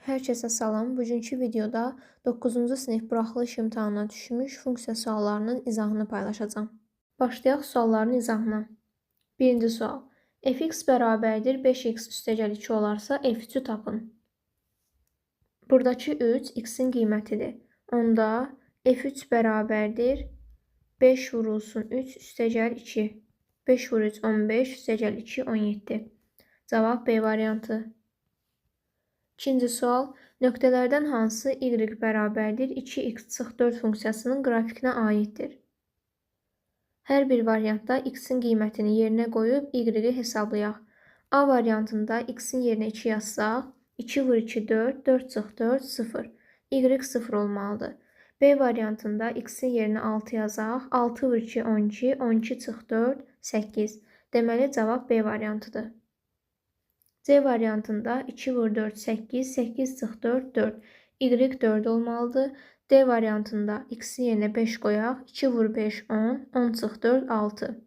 Hər kəsə salam. Bugünkü videoda 9-cu sinif buraxılış imtahanına düşmüş funksiya suallarının izahını paylaşacağam. Başlayaq sualların izahına. Birinci sual. Fx bərabərdir 5x üstəgəl 2 olarsa f3-ü tapın. Buradakı 3 x-in qiymətidir. Onda f3 bərabərdir 5 vurulsun 3 üstəgəl 2. 5 vur 3 15 üstəgəl 2 17. Cavab B variantı. İkinci sual. Nöqtələrdən hansı y bərabərdir 2x çıx 4 funksiyasının qrafikinə aiddir? Hər bir variantda x-in qiymətini yerinə qoyub y-i hesablayaq. A variantında x-in yerinə 2 yazsaq, 2 vur 2 4, 4 çıx 4 0. Y 0 olmalıdır. B variantında x-in yerinə 6 yazaq, 6 vur 2 12, 12 çıx 4 8. Deməli cavab B variantıdır. C variantında 2 vur 4 8, 8 çıx 4 4. Y 4 olmalıdır. D variantında x-in yerinə 5 qoyaq. 2 vur 5 10, 10 çıx 4 6.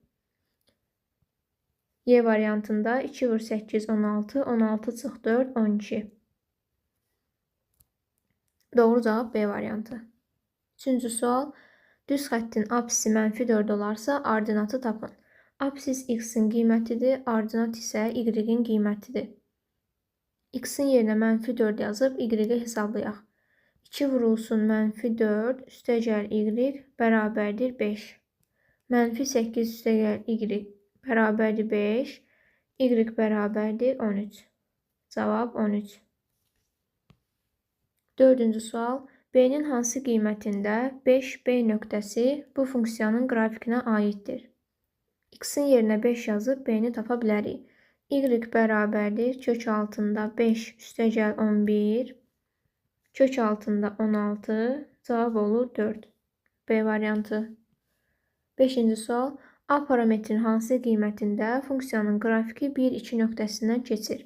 Y variantında 2 vur 8 16, 16 çıx 4 12. Doğru cavab B variantı. Üçüncü sual. Düz xəttin apsisi -4 olarsa ordinatı tapın. Apsis x-in qiymətidir, ordinat isə y-in qiymətidir. X-in yerinə -4 yazıb y-i hesablayaq. 2 vurulsun -4 üstəgəl y bərabərdir 5. -8 üstəgəl y bərabərdir 5. Y bərabərdir 13. Cavab 13. Dördüncü sual. B-nin hansı qiymətində 5B nöqtəsi bu funksiyanın qrafikinə aiddir? X-in yerinə 5 yazıb B-ni tapa bilərik. Y bərabərdir kök altında 5 üstəgəl 11, kök altında 16, cavab olur 4. B variantı. 5-ci sual. A parametrin hansı qiymətində funksiyanın qrafiki 1-2 nöqtəsindən keçir?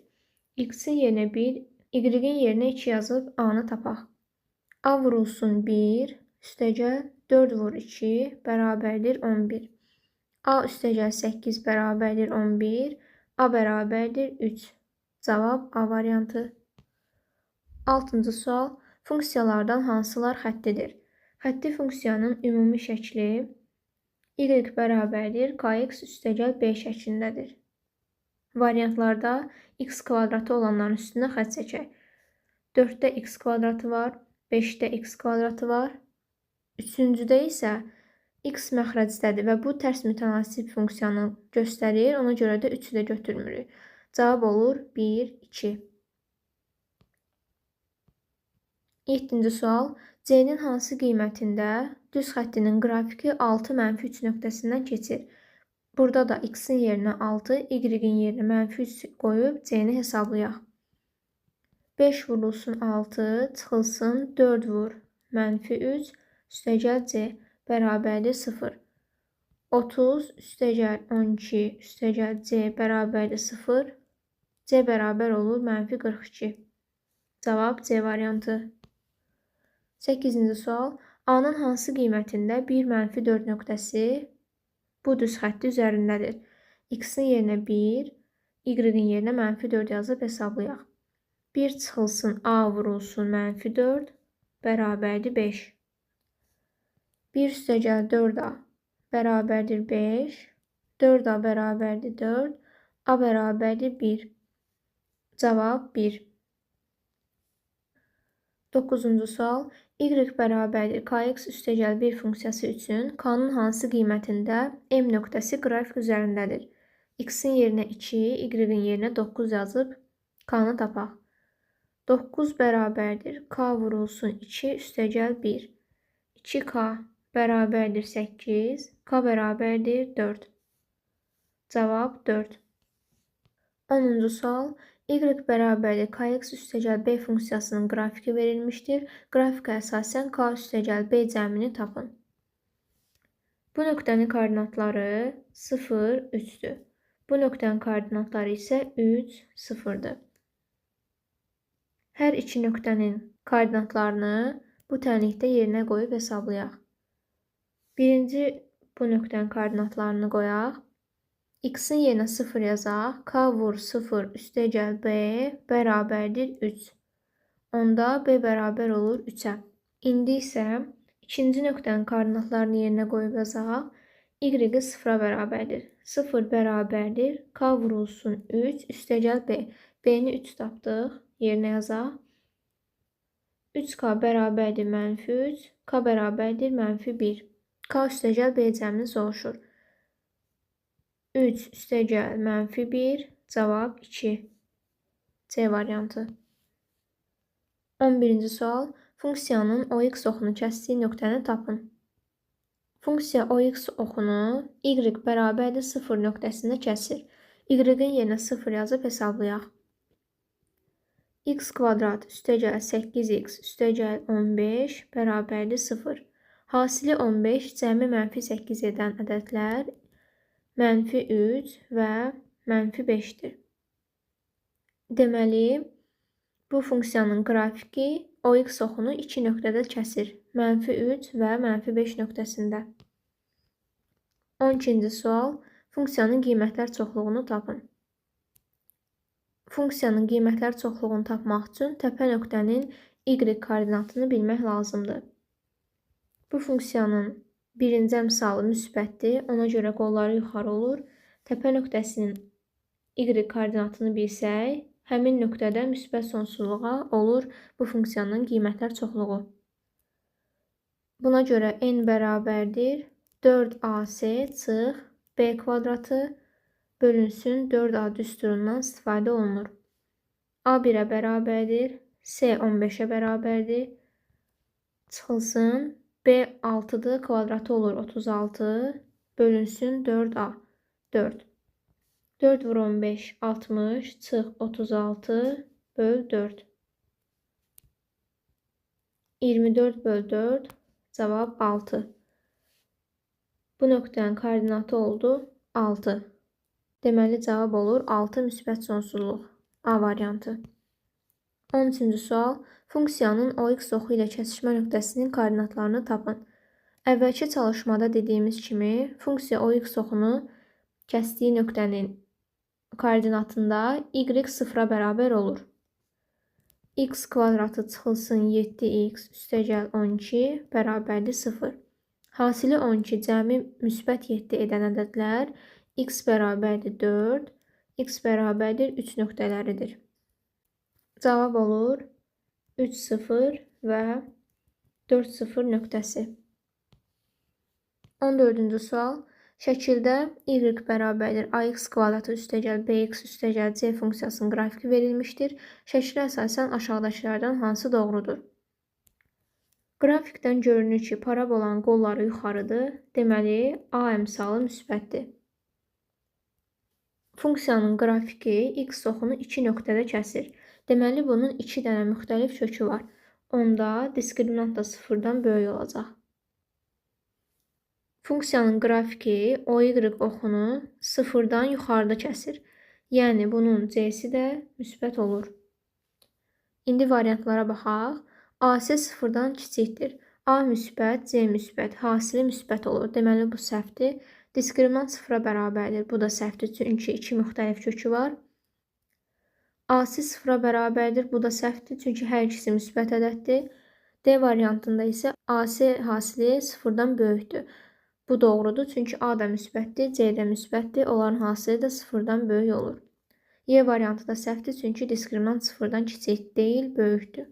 X-in yerinə 1, Y-in yerinə 2 yazıb A-nı tapaq. A vurulsun 1 üstəgəl 4 vur 2 bərabərdir 11. A üstəgəl 8 bərabərdir 11. A bərabərdir 3. Cavab A variantı. 6-cı sual. Funksiyalardan hansılar xəttidir? Xətti funksiyanın ümumi şəkli y bərabərdir kx üstəgəl b şəklindədir. Variantlarda x kvadratı olanların üstünə xətt çəkək. 4-də x kvadratı var, 5-də x kvadratı var. Üçüncüdə isə x məxrəcdədir və bu tərs mütənasib funksiyanı göstərir. Ona görə də 3-ü də götürmürük. Cavab olur 1, 2. 7-ci sual. C-nin hansı qiymətində düz xəttinin qrafiki 6 -3 nöqtəsindən keçir? Burada da x-in yerinə 6, y-in yerinə -3 qoyub C-ni hesablayaq. 5 vurulsun 6, çıxılsın 4 vur -3 üstəgəl C bərabərdir 0. 30 üstəgəl 12 üstəgəl C bərabərdir 0. C bərabər olur -42. Cavab C variantı. 8-ci sual. A-nın hansı qiymətində 1 -4 nöqtəsi bu düz xətti üzərindədir? X-in yerinə 1, Y-in yerinə -4 yazıb hesablayaq. 1 çıxılsın A vurulsun -4 bərabərdir 5. 1 üstəgəl 4A bərabərdir 5. 4A bərabərdir 4. A bərabərdir 1. Cavab 1. 9-cu sual. Y bərabərdir kx üstəgəl 1 funksiyası üçün k-nın hansı qiymətində M nöqtəsi qrafik üzərindədir? X-in yerinə 2, Y-in yerinə 9 yazıb k-nı tapaq. 9 bərabərdir k vurulsun 2 üstəgəl 1. 2k bərabərdir 8, k bərabərdir 4. Cavab 4. 10-cu sual. Y bərabərdir kx üstəgəl b funksiyasının qrafiki verilmişdir. Qrafika əsasən k üstəgəl b cəmini tapın. Bu nöqtənin koordinatları 0, 3-dür. Bu nöqtənin koordinatları isə 3, 0-dır. Hər iki nöqtənin koordinatlarını bu tənlikdə yerinə qoyub hesablayaq. Birinci bu nöqtənin koordinatlarını qoyaq. X-in yerinə 0 yazaq. K vur 0 üstəgəl B bərabərdir 3. onda b bərabər olur 3-ə. İndi isə ikinci nöqtənin koordinatlarını yerinə qoyub yazaq. Y-i 0-a bərabərdir. 0 bərabərdir. K vurulsun 3 üstəgəl b. B-ni 3 tapdıq. Yerinə yazaq. 3K bərabərdir -3. K bərabərdir -1. K üstəgəl b cəmini soruşur. 3 üstəgəl -1. Cavab 2. C variantı. 11-ci sual. Funksiyanın OX oxunu kəsdiyi nöqtəni tapın. Funksiya OX oxunu Y bərabərdir 0 nöqtəsində kəsir. Y-in yerinə 0 yazıb hesablayaq. X kvadrat üstəgəl 8x üstəgəl 15 bərabərdir 0. Hasili 15 cəmi -8 edən ədədlər -3 və -5-dir. Deməli, bu funksiyanın qrafiki OX oxunu 2 nöqtədə kəsir. -3 və -5 nöqtəsində. 12-ci sual. Funksiyanın qiymətlər çoxluğunu tapın. Funksiyanın qiymətlər çoxluğunu tapmaq üçün təpə nöqtənin Y koordinatını bilmək lazımdır. Bu funksiyanın birinci əmsalı müsbətdir. Ona görə qolları yuxarı olur. Təpə nöqtəsinin Y koordinatını bilsək, həmin nöqtədə müsbət sonsuzluğa olur bu funksiyanın qiymətlər çoxluğu. Buna görə n bərabərdir 4ac çıx b kvadratı bölünsün 4a düsturundan istifadə olunur. A1-ə bərabərdir, C 15-ə bərabərdir, çıxılsın, B 6-dır, kvadratı olur 36, bölünsün 4a, 4. 4 vur 15, 60, çıx 36, böl 4. 24 böl 4, cavab 6. Bu nöqtənin koordinatı oldu 6. Deməli, cavab olur 6 müsbət sonsuzluq. A variantı. 13-cü sual. Funksiyanın OX oxu ilə kəsişmə nöqtəsinin koordinatlarını tapın. Əvvəlki çalışmada dediyimiz kimi, funksiya OX oxunu kəsdiyi nöqtənin koordinatında Y 0-a bərabər olur. X kvadratı çıxılsın 7x üstəgəl 12 bərabərdir 0. Hasili 12 cəmi müsbət 7 edən ədədlər x bərabərdir 4, x bərabərdir 3 nöqtələridir. Cavab olur 3, 0 və 4, 0 nöqtəsi. 14-cü sual. Şəkildə y bərabərdir ax kvadratı üstəgəl bx üstəgəl c funksiyasının qrafiki verilmişdir. Şəkilə əsasən aşağıdakılardan hansı doğrudur? Qrafikdən görünür ki, parabolanın qolları yuxarıdır. Deməli, A əmsalı müsbətdir. Funksiyanın qrafiki x oxunu 2 nöqtədə kəsir. Deməli, bunun 2 dənə müxtəlif kökü var. Onda diskriminant da 0-dan böyük olacaq. Funksiyanın qrafiki OY oxunu 0-dan yuxarıda kəsir. Yəni, bunun c'si də müsbət olur. İndi variantlara baxaq. AC 0-dan kiçikdir. A müsbət, C müsbət, hasili müsbət olur. Deməli, bu səhvdir. Diskriminant 0-a bərabərdir. Bu da səhvdir, çünki 2 müxtəlif kökü var. AC 0-a bərabərdir. Bu da səhvdir, çünki hər ikisi müsbət ədəddir. D variantında isə AC hasili 0-dan böyükdür. Bu doğrudur, çünki A da müsbətdir, C də müsbətdir. Onların hasili də 0-dan böyük olur. Y variantı da səhvdir, çünki diskriminant 0-dan kiçik deyil, böyükdür.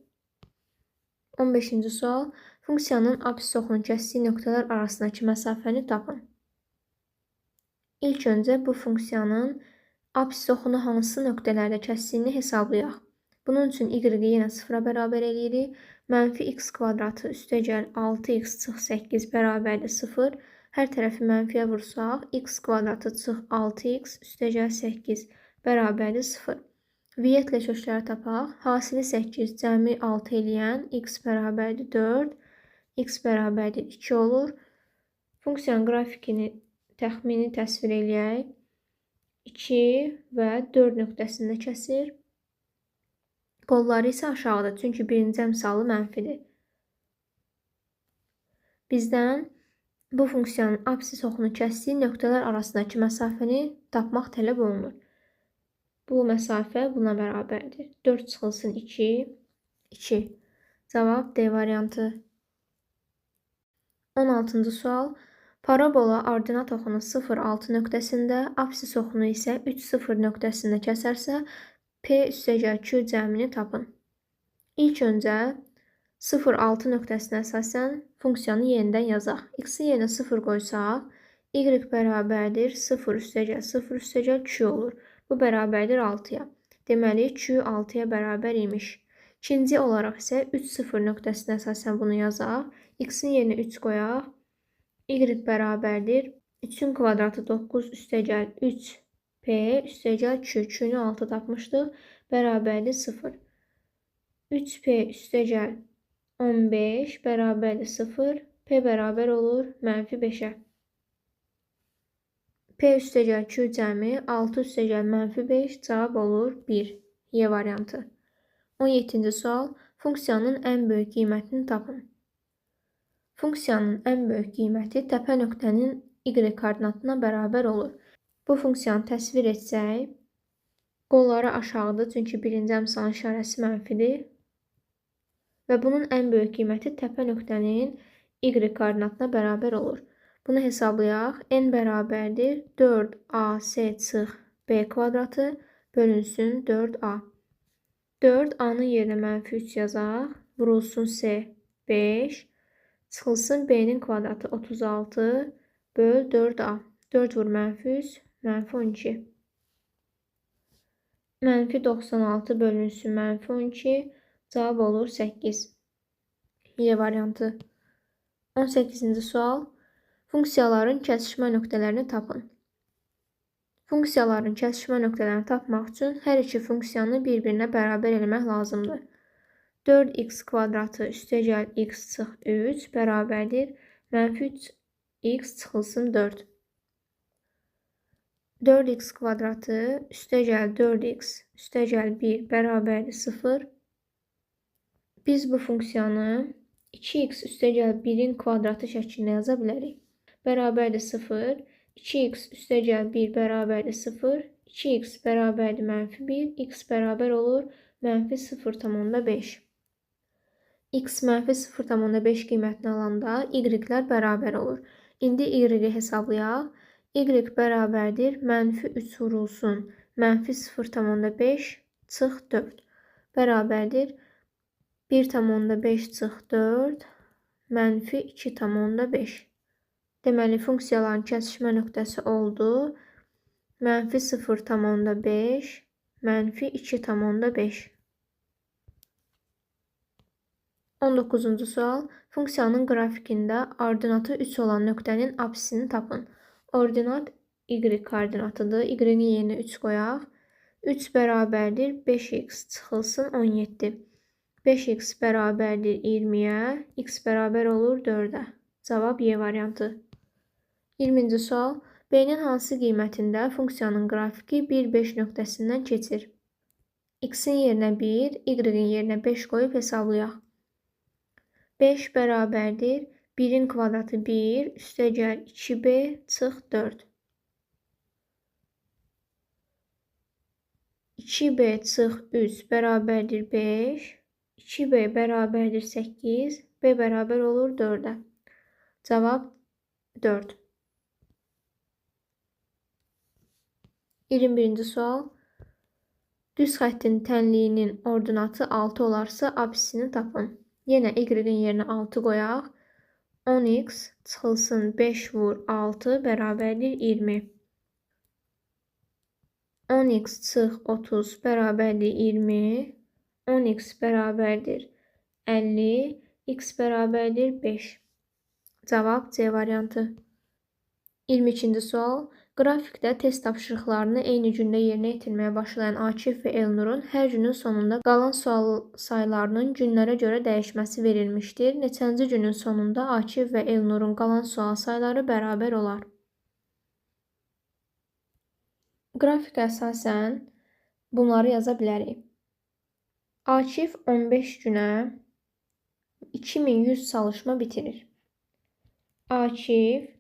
15-ci sual. Funksiyanın apsis oxunu kəsdiyi nöqtələr arasındakı məsafəni tapın. İlk öncə bu funksiyanın apsis oxunu hansı nöqtələrdə kəsdiyini hesablayaq. Bunun üçün y-i yenə 0-a bərabər eləyirik. -x kvadratı üstəgəl 6x çıx 8 bərabərdir 0. Hər tərəfi mənfiyə vursaq, x kvadratı çıx 6x üstəgəl 8 bərabərdir 0. Viyyətlə kökləri tapaq. Hasili 8 cəmi 6 eləyən x bərabərdir 4, x bərabərdir 2 olur. Funksiyanın qrafikini təxmini təsvir eləyək. 2 və 4 nöqtəsində kəsir. Qolları isə aşağıda, çünki birinci əmsalı mənfidir. Bizdən bu funksiyanın apsis oxunu kəsdiyi nöqtələr arasındakı məsafəni tapmaq tələb olunur. Bu məsafə buna bərabərdir. 4 çıxılsın 2, 2. Cavab D variantı. 16-cı sual. Parabola ordinat oxunu 0,6 nöqtəsində, apsis oxunu isə 3,0 nöqtəsində kəsərsə, P üstəgəl Q cəmini tapın. İlk öncə 0,6 nöqtəsinə əsasən funksiyanı yenidən yazaq. X-in yerinə 0 qoysaq, y bərabərdir 0 üstəgəl 0 üstəgəl Q olur. Bu bərabərdir 6-ya. Deməli, Q 6-ya bərabər imiş. İkinci olaraq isə 3,0 nöqtəsinə əsasən bunu yazaq. X-in yerinə 3 qoyaq. Y bərabərdir 3-ün kvadratı 9 üstəgəl 3P üstəgəl Q. Q-nü 6 tapmışdıq. Bərabərdir 0. 3P üstəgəl 15 bərabərdir 0. P bərabər olur -5-ə. P üstəgəl Q cəmi 6 üstəgəl -5 cavab olur 1. Y variantı. 17-ci sual. Funksiyanın ən böyük qiymətini tapın. Funksiyanın ən böyük qiyməti təpə nöqtənin y koordinatına bərabər olur. Bu funksiyanı təsvir etsək, qolları aşağıdır, çünki birinci əmsalın işarəsi mənfidir. Və bunun ən böyük qiyməti təpə nöqtənin y koordinatına bərabər olur. Bunu hesablayaq. N bərabərdir 4AC çıx B kvadratı bölünsün 4A. 4A-nın yerinə -3 yazaq. Vurulsun C 5. Çıxılsın B-nin kvadratı 36 böl 4A. 4 vur -3 -12. -96 bölünsün -12. Cavab olur 8. Y variantı. 18-ci sual. Funksiyaların kəsişmə nöqtələrini tapın. Funksiyaların kəsişmə nöqtələrini tapmaq üçün hər iki funksiyanı bir-birinə bərabər eləmək lazımdır. 4x kvadratı üstəgəl x çıx 3 bərabərdir -3x çıxılsın 4. 4x kvadratı üstəgəl 4x üstəgəl 1 bərabərdir 0. Biz bu funksiyanı 2x üstəgəl 1-in kvadratı şəklində yaza bilərik. Bərabərdir 0. 2x üstəgəl 1 bərabərdir 0. 2x bərabərdir -1. X bərabər olur -0,5. X -0,5 qiymətini alanda y-lər bərabər olur. İndi y-i hesablayaq. Y bərabərdir -3 vurulsun -0,5 çıx 4 bərabərdir 1,5 çıx 4 -2,5. Deməli, funksiyaların kəsişmə nöqtəsi oldu -0,5 -2,5. 19-cu sual. Funksiyanın qrafikində ordinatı 3 olan nöqtənin apsisini tapın. Ordinat y koordinatıdır. Y-nin yerinə 3 qoyaq. 3 bərabərdir 5x çıxılsın 17. 5x bərabərdir 20-yə. X bərabər olur 4-ə. Cavab Y variantı. 20-ci sual. B-nin hansı qiymətində funksiyanın qrafiki 1-5 nöqtəsindən keçir? X-in yerinə 1, y-in yerinə 5 qoyub hesablayaq. 5 bərabərdir 1-in kvadratı 1 üstəgəl 2b çıx 4. 2b çıx 3 bərabərdir 5. 2b bərabərdir 8. B bərabər olur 4-ə. Cavab 4. 21-ci sual. Düz xəttin tənliyinin ordinatı 6 olarsa apsisini tapın. Yenə y-in yerinə 6 qoyaq. 10x çıxılsın 5 vur 6 bərabərdir 20. 10x çıx 30 bərabərdir 20. 10x bərabərdir 50. X bərabərdir 5. Cavab C variantı. 22-ci sual. Qrafikdə test tapşırıqlarını eyni gündə yerinə yetirməyə başlayan Akif və Elnurun hər günün sonunda qalan sual saylarının günlərə görə dəyişməsi verilmişdir. Neçənci günün sonunda Akif və Elnurun qalan sual sayları bərabər olar? Qrafikə əsasən bunları yaza bilərik. Akif 15 günə 2100 çalışma bitirir. Akif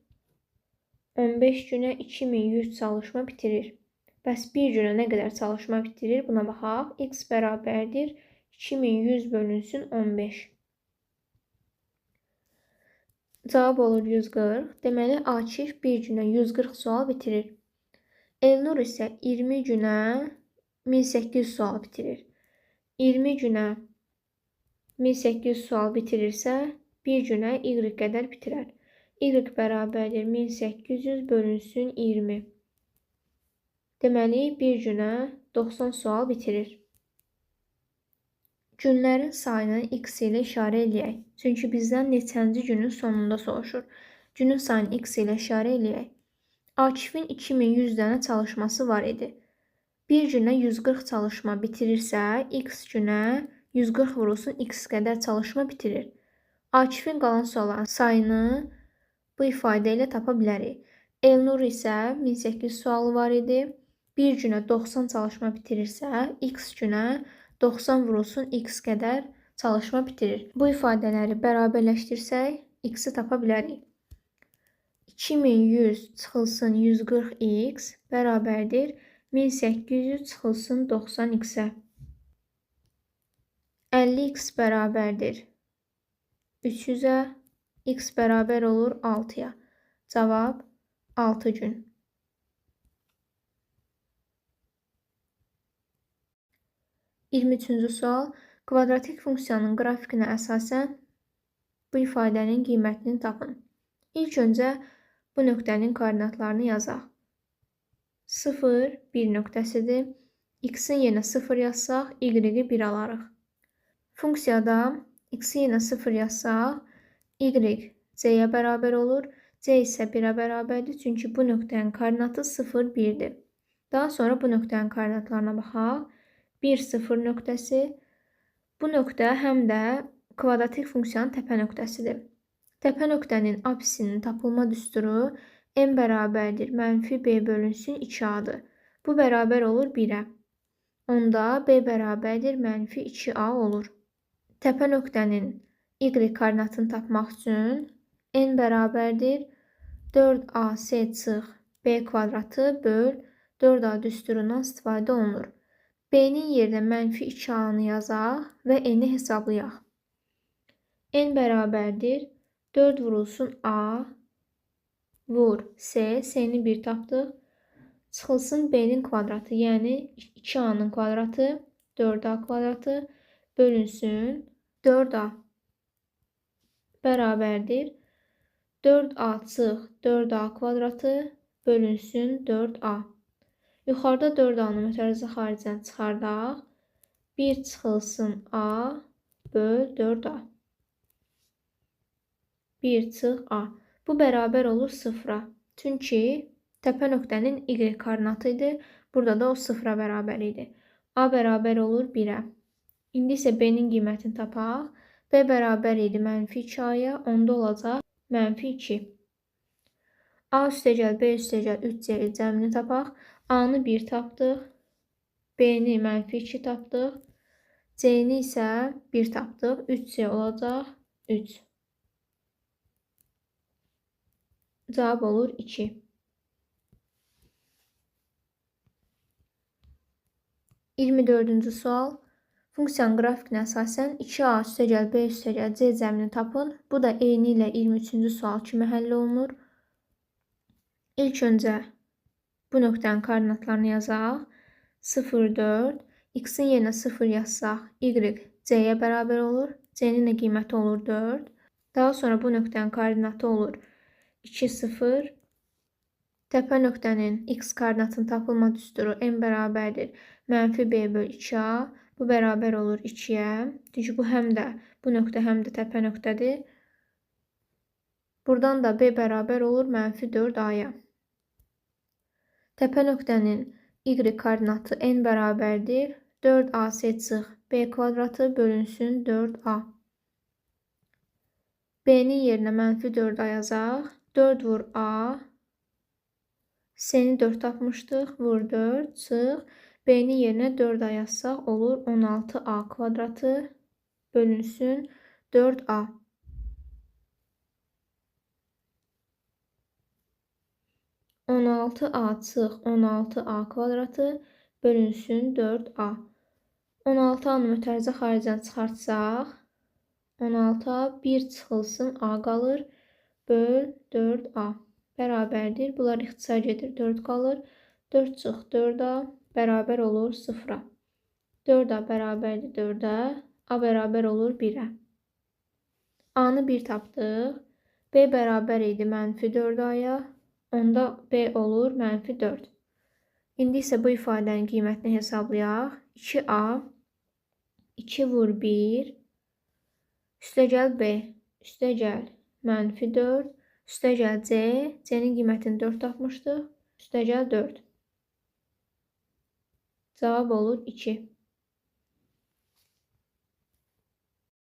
15 günə 2100 çalışma bitirir. Bəs bir günə nə qədər çalışma bitirir? Buna baxaq. X bərabərdir 2100 bölünsün 15. Cavab olur 140. Deməli, Akif bir günə 140 sual bitirir. Elnur isə 20 günə 1800 sual bitirir. 20 günə 1800 sual bitirirsə, bir günə Y qədər bitirər. Y bərabərdir 1800 bölünsün 20. Deməli, bir günə 90 sual bitirir. Günlərin sayını x ilə işarə eləyək. Çünki bizdən neçənci günün sonunda soruşur. Günün sayını x ilə işarə eləyək. Akifin 2100 dənə çalışması var idi. Bir günə 140 çalışma bitirirsə, x günə 140 vurulsun x qədər çalışma bitirir. Akifin qalan sualların sayını bu ifadə ilə tapa bilərik. Elnur isə 1800 sualı var idi. Bir günə 90 çalışma bitirirsə, x günə 90 vurulsun x qədər çalışma bitirir. Bu ifadələri bərabərləşdirsək, x-i tapa bilərik. 2100 çıxılsın 140x bərabərdir 1800 çıxılsın 90x-ə. 50x bərabərdir 300-ə, x bərabər olur 6-ya. Cavab 6 gün. 23-cü sual. Kvadratik funksiyanın qrafikinə əsasən bu ifadənin qiymətini tapın. İlk öncə bu nöqtənin koordinatlarını yazaq. 0, 1 nöqtəsidir. X-in yerinə 0 yazsaq, y-i 1 alarıq. Funksiyada x-i yerinə 0 yazsaq, y c-yə bərabər olur. C isə 1-ə bərabərdir, çünki bu nöqtənin koordinatı 0, 1-dir. Daha sonra bu nöqtənin koordinatlarına baxaq. 1, 0 nöqtəsi. Bu nöqtə həm də kvadratik funksiyanın təpə nöqtəsidir. Təpə nöqtənin apsisinin tapılma düsturu n bərabərdir mənfi b bölünsün 2a-dır. Bu bərabər olur 1-ə. Onda b bərabərdir mənfi 2a olur. Təpə nöqtənin y koordinatını tapmaq üçün n bərabərdir 4ac çıx b kvadratı böl 4a düsturundan istifadə olunur. B-nin yerinə mənfi 2a-nı yazaq və n-i hesablayaq. N bərabərdir 4 vurulsun a vur c, c-ni 1 tapdıq. Çıxılsın b-nin kvadratı, yəni 2a-nın kvadratı 4a kvadratı bölünsün 4a bərabərdir 4a çıx 4a kvadratı bölünsün 4a. Yuxarıda 4a-nı mütərizə xaricdən çıxardaq. 1 çıxılsın a böl 4a. 1 çıx a. Bu bərabər olur 0-a. Çünki təpə nöqtənin y koordinatı idi. Burada da o 0-a bərabər idi. A bərabər olur 1-ə. İndi isə b-nin qiymətini tapaq. B bərabər idi mənfi 2a-ya. Onda olacaq mənfi 2. A üstəgəl B üstəgəl 3c cəmini tapaq. A-nı 1 tapdıq. B-ni mənfi 2 tapdıq. C-ni isə 1 tapdıq. 3c olacaq 3. Cavab olur 2. 24-cü sual. Funksiyanın qrafikinə əsasən 2a üstəgəl B üstəgəl C cəmini tapın. Bu da eyni ilə 23-cü sual kimi həll olunur. İlk öncə bu nöqtənin koordinatlarını yazaq. 0, 4. X-in yerinə 0 yazsaq, y c-yə bərabər olur. C-nin də qiyməti olur 4. Daha sonra bu nöqtənin koordinatı olur 2, 0. Təpə nöqtənin x koordinatının tapılma düsturu n bərabərdir mənfi b böl 2a. Bu bərabər olur 2-yə. Çünki bu həm də bu nöqtə həm də təpə nöqtədir. Buradan da b bərabər olur mənfi 4a-ya. Təpə nöqtənin y koordinatı n bərabərdir 4ac çıx b kvadratı bölünsün 4a. B-nin yerinə mənfi 4a yazaq. 4 vur a. C-ni 4 tapmışdıq. Vur 4 çıx. B-nin yerinə 4a yazsaq olur 16a kvadratı bölünsün 4a. 16a çıx 16a kvadratı bölünsün 4a. 16A-nı mötərizə xaricdən çıxartsaq, 16A 1 çıxılsın A qalır, böl 4A bərabərdir. Bunlar ixtisar gedir, 4 qalır. 4 çıx 4A bərabər olur 0-a. 4A bərabərdir 4-ə, A bərabər olur 1-ə. A-nı 1 tapdıq. B bərabər idi -4A-ya, onda B olur -4. İndi isə bu ifadənin qiymətini hesablayaq. 2A 2 vur 1 üstəgəl B üstəgəl -4 üstəgəl C. C-nin qiymətini 4 tapmışdıq. Üstəgəl 4. Cavab olur 2.